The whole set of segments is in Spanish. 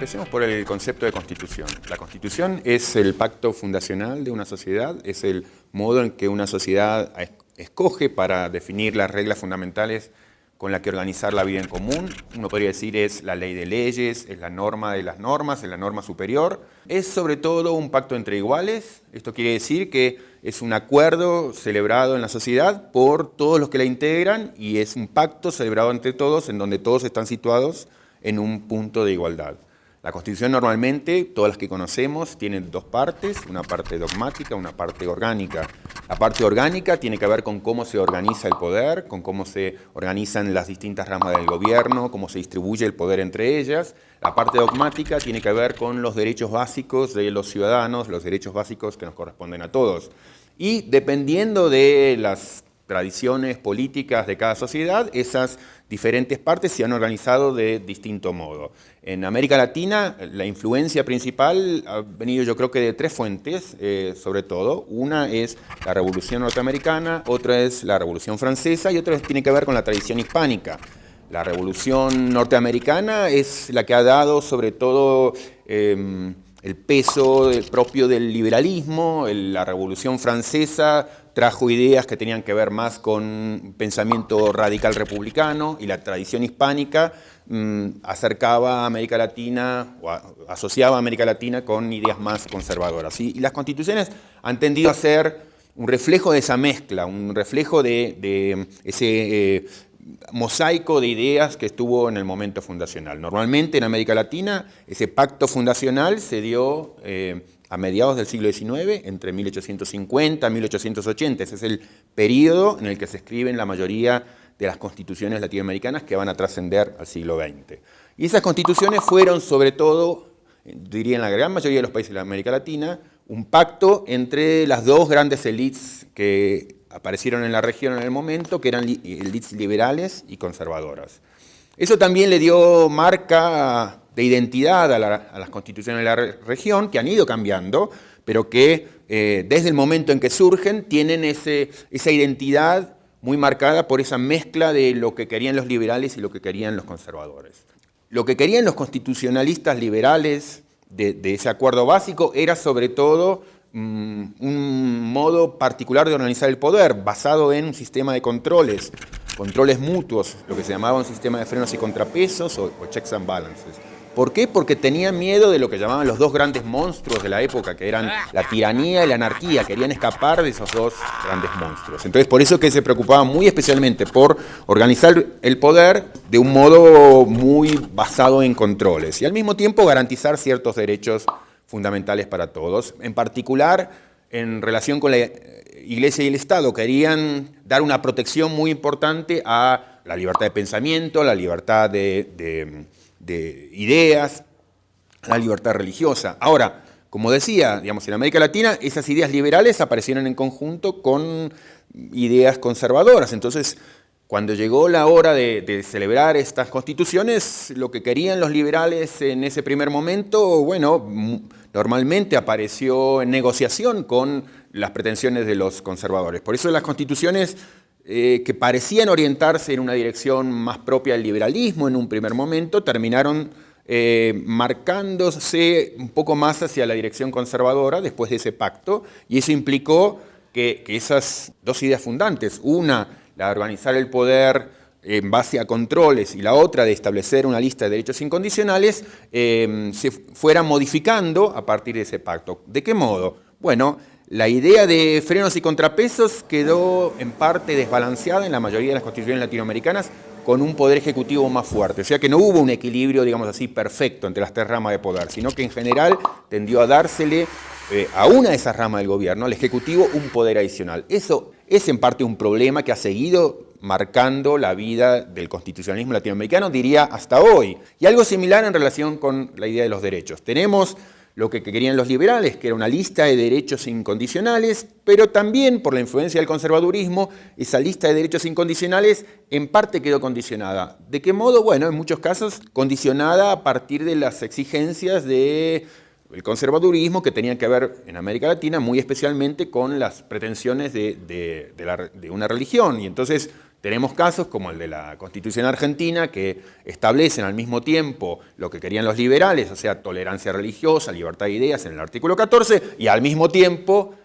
empecemos por el concepto de constitución. La constitución es el pacto fundacional de una sociedad, es el modo en que una sociedad escoge para definir las reglas fundamentales con las que organizar la vida en común. Uno podría decir es la ley de leyes, es la norma de las normas, es la norma superior. Es sobre todo un pacto entre iguales. Esto quiere decir que es un acuerdo celebrado en la sociedad por todos los que la integran y es un pacto celebrado entre todos en donde todos están situados en un punto de igualdad. La Constitución normalmente, todas las que conocemos, tienen dos partes, una parte dogmática, una parte orgánica. La parte orgánica tiene que ver con cómo se organiza el poder, con cómo se organizan las distintas ramas del gobierno, cómo se distribuye el poder entre ellas. La parte dogmática tiene que ver con los derechos básicos de los ciudadanos, los derechos básicos que nos corresponden a todos. Y dependiendo de las tradiciones políticas de cada sociedad, esas diferentes partes se han organizado de distinto modo. En América Latina, la influencia principal ha venido yo creo que de tres fuentes, sobre todo. Una es la Revolución Norteamericana, otra es la Revolución Francesa y otra tiene que ver con la tradición hispánica. La Revolución Norteamericana es la que ha dado sobre todo el peso propio del liberalismo. La Revolución Francesa trajo ideas que tenían que ver más con pensamiento radical republicano y la tradición hispánica acercaba a América Latina o asociaba a América Latina con ideas más conservadoras. Y las constituciones han tendido a ser un reflejo de esa mezcla, un reflejo de ese mosaico de ideas que estuvo en el momento fundacional. Normalmente en América Latina ese pacto fundacional se dio a mediados del siglo XIX, entre 1850 y 1880. Ese es el periodo en el que se escriben la mayoría de las constituciones latinoamericanas que van a trascender al siglo XX. Y esas constituciones fueron, sobre todo, diría en la gran mayoría de los países de América Latina, un pacto entre las dos grandes élites que aparecieron en la región en el momento, que eran élites liberales y conservadoras. Eso también le dio marca de identidad a las constituciones de la región, que han ido cambiando, pero que desde el momento en que surgen tienen esa identidad muy marcada por esa mezcla de lo que querían los liberales y lo que querían los conservadores. Lo que querían los constitucionalistas liberales de ese acuerdo básico era sobre todo un modo particular de organizar el poder, basado en un sistema de controles mutuos, lo que se llamaba un sistema de frenos y contrapesos o checks and balances. ¿Por qué? Porque tenían miedo de lo que llamaban los dos grandes monstruos de la época, que eran la tiranía y la anarquía. Querían escapar de esos dos grandes monstruos. Entonces, por eso que se preocupaban muy especialmente por organizar el poder de un modo muy basado en controles y al mismo tiempo garantizar ciertos derechos fundamentales para todos. En particular, en relación con la Iglesia y el Estado, querían dar una protección muy importante a la libertad de pensamiento, la libertad de ideas, la libertad religiosa. Ahora, como decía, digamos, en América Latina esas ideas liberales aparecieron en conjunto con ideas conservadoras. Entonces, cuando llegó la hora de celebrar estas constituciones, lo que querían los liberales en ese primer momento, bueno, normalmente apareció en negociación con las pretensiones de los conservadores. Por eso las constituciones que parecían orientarse en una dirección más propia del liberalismo en un primer momento, terminaron marcándose un poco más hacia la dirección conservadora después de ese pacto, y eso implicó que esas dos ideas fundantes, una, la de organizar el poder en base a controles, y la otra de establecer una lista de derechos incondicionales, se fueran modificando a partir de ese pacto. ¿De qué modo? Bueno, la idea de frenos y contrapesos quedó en parte desbalanceada en la mayoría de las constituciones latinoamericanas con un poder ejecutivo más fuerte. O sea que no hubo un equilibrio, digamos así, perfecto entre las tres ramas de poder, sino que en general tendió a dársele a una de esas ramas del gobierno, al Ejecutivo, un poder adicional. Eso es en parte un problema que ha seguido marcando la vida del constitucionalismo latinoamericano, diría hasta hoy. Y algo similar en relación con la idea de los derechos. Tenemos lo que querían los liberales, que era una lista de derechos incondicionales, pero también por la influencia del conservadurismo, esa lista de derechos incondicionales en parte quedó condicionada. ¿De qué modo? Bueno, en muchos casos condicionada a partir de las exigencias del conservadurismo que tenían que ver en América Latina muy especialmente con las pretensiones de una religión. Y entonces Tenemos casos como el de la Constitución argentina, que establecen al mismo tiempo lo que querían los liberales, o sea, tolerancia religiosa, libertad de ideas en el artículo 14, y al mismo tiempo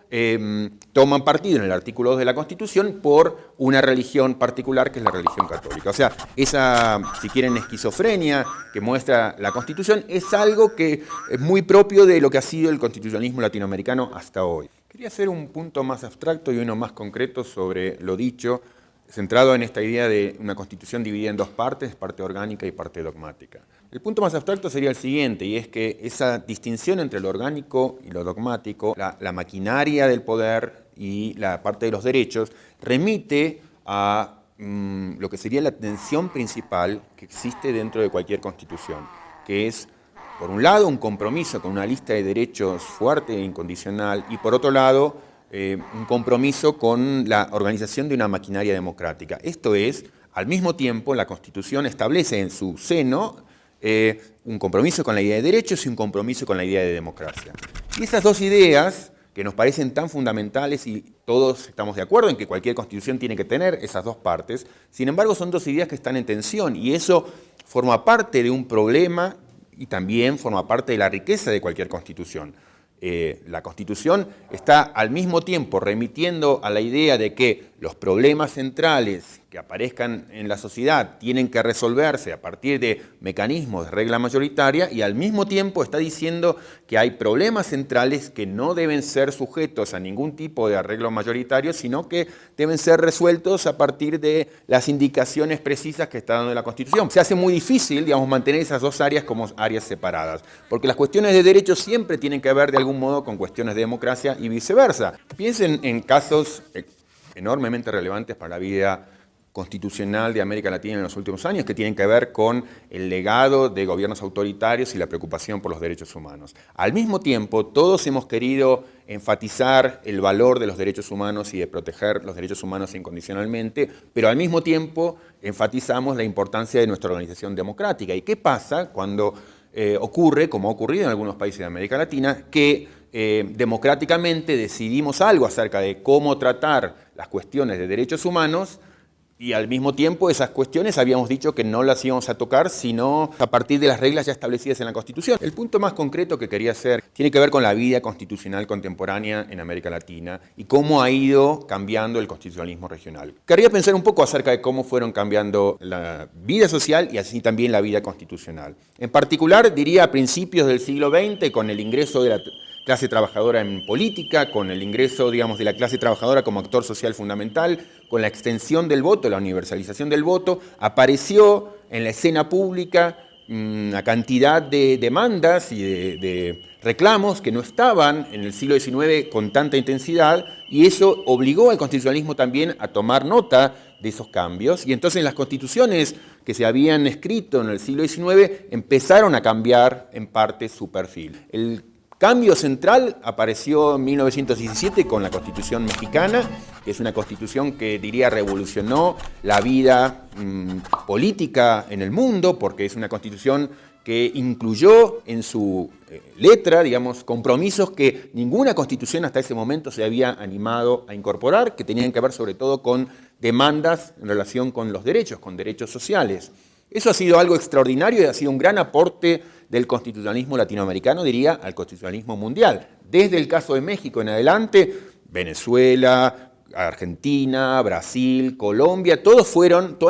toman partido en el artículo 2 de la Constitución por una religión particular, que es la religión católica. O sea, esa, si quieren, esquizofrenia que muestra la Constitución es algo que es muy propio de lo que ha sido el constitucionalismo latinoamericano hasta hoy. Quería hacer un punto más abstracto y uno más concreto sobre lo dicho, centrado en esta idea de una Constitución dividida en dos partes, parte orgánica y parte dogmática. El punto más abstracto sería el siguiente, y es que esa distinción entre lo orgánico y lo dogmático, la maquinaria del poder y la parte de los derechos, remite a lo que sería la tensión principal que existe dentro de cualquier Constitución, que es, por un lado, un compromiso con una lista de derechos fuerte e incondicional, y por otro lado, un compromiso con la organización de una maquinaria democrática. Esto es, al mismo tiempo, la Constitución establece en su seno un compromiso con la idea de derechos y un compromiso con la idea de democracia. Y esas dos ideas, que nos parecen tan fundamentales y todos estamos de acuerdo en que cualquier Constitución tiene que tener esas dos partes, sin embargo son dos ideas que están en tensión y eso forma parte de un problema y también forma parte de la riqueza de cualquier Constitución. La Constitución está al mismo tiempo remitiendo a la idea de que los problemas centrales que aparezcan en la sociedad tienen que resolverse a partir de mecanismos de regla mayoritaria y al mismo tiempo está diciendo que hay problemas centrales que no deben ser sujetos a ningún tipo de arreglo mayoritario, sino que deben ser resueltos a partir de las indicaciones precisas que está dando la Constitución. Se hace muy difícil, digamos, mantener esas dos áreas como áreas separadas, porque las cuestiones de derechos siempre tienen que ver de algún modo con cuestiones de democracia y viceversa. Piensen en casos enormemente relevantes para la vida constitucional de América Latina en los últimos años, que tienen que ver con el legado de gobiernos autoritarios y la preocupación por los derechos humanos. Al mismo tiempo, todos hemos querido enfatizar el valor de los derechos humanos y de proteger los derechos humanos incondicionalmente, pero al mismo tiempo enfatizamos la importancia de nuestra organización democrática. ¿Y qué pasa cuando ocurre, como ha ocurrido en algunos países de América Latina, que democráticamente decidimos algo acerca de cómo tratar las cuestiones de derechos humanos y al mismo tiempo esas cuestiones habíamos dicho que no las íbamos a tocar sino a partir de las reglas ya establecidas en la Constitución? El punto más concreto que quería hacer tiene que ver con la vida constitucional contemporánea en América Latina y cómo ha ido cambiando el constitucionalismo regional. Quería pensar un poco acerca de cómo fueron cambiando la vida social y así también la vida constitucional. En particular, diría a principios del siglo XX, con el ingreso de la clase trabajadora en política, con el ingreso, digamos, de la clase trabajadora como actor social fundamental, con la extensión del voto, la universalización del voto, apareció en la escena pública una cantidad de demandas y de reclamos que no estaban en el siglo XIX con tanta intensidad, y eso obligó al constitucionalismo también a tomar nota de esos cambios, y entonces las constituciones que se habían escrito en el siglo XIX empezaron a cambiar en parte su perfil. El cambio central apareció en 1917 con la Constitución mexicana, que es una constitución que diría revolucionó la vida política en el mundo, porque es una constitución que incluyó en su letra, digamos, compromisos que ninguna constitución hasta ese momento se había animado a incorporar, que tenían que ver sobre todo con demandas en relación con los derechos, con derechos sociales. Eso ha sido algo extraordinario y ha sido un gran aporte del constitucionalismo latinoamericano, diría, al constitucionalismo mundial. Desde el caso de México en adelante, Venezuela, Argentina, Brasil, Colombia, todas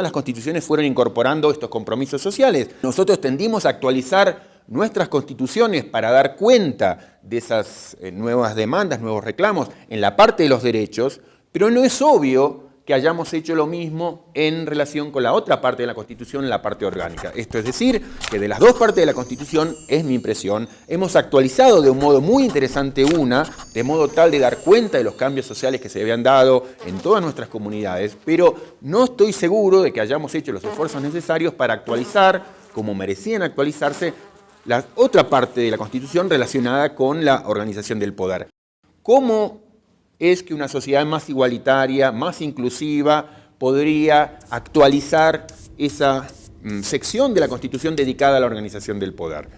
las constituciones fueron incorporando estos compromisos sociales. Nosotros tendimos a actualizar nuestras constituciones para dar cuenta de esas nuevas demandas, nuevos reclamos en la parte de los derechos, pero no es obvio que hayamos hecho lo mismo en relación con la otra parte de la Constitución, la parte orgánica. Esto es decir, que de las dos partes de la Constitución, es mi impresión, hemos actualizado de un modo muy interesante una, de modo tal de dar cuenta de los cambios sociales que se habían dado en todas nuestras comunidades, pero no estoy seguro de que hayamos hecho los esfuerzos necesarios para actualizar, como merecían actualizarse, la otra parte de la Constitución relacionada con la organización del poder. ¿Cómo es que una sociedad más igualitaria, más inclusiva, podría actualizar esa sección de la Constitución dedicada a la organización del poder?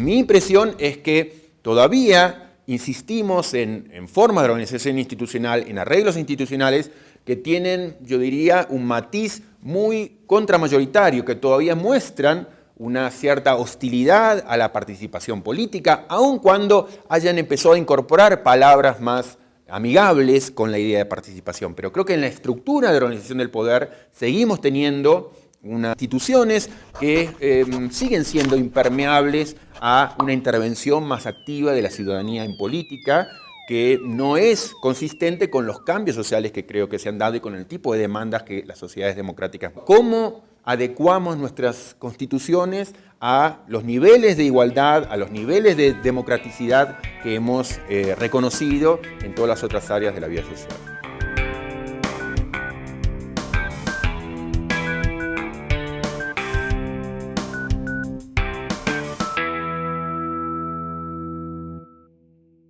Mi impresión es que todavía insistimos en formas de organización institucional, en arreglos institucionales, que tienen, yo diría, un matiz muy contramayoritario, que todavía muestran una cierta hostilidad a la participación política, aun cuando hayan empezado a incorporar palabras más amigables con la idea de participación. Pero creo que en la estructura de organización del poder seguimos teniendo unas instituciones que siguen siendo impermeables a una intervención más activa de la ciudadanía en política, que no es consistente con los cambios sociales que creo que se han dado y con el tipo de demandas que las sociedades democráticas. ¿Cómo adecuamos nuestras constituciones a los niveles de igualdad, a los niveles de democraticidad que hemos reconocido en todas las otras áreas de la vida social?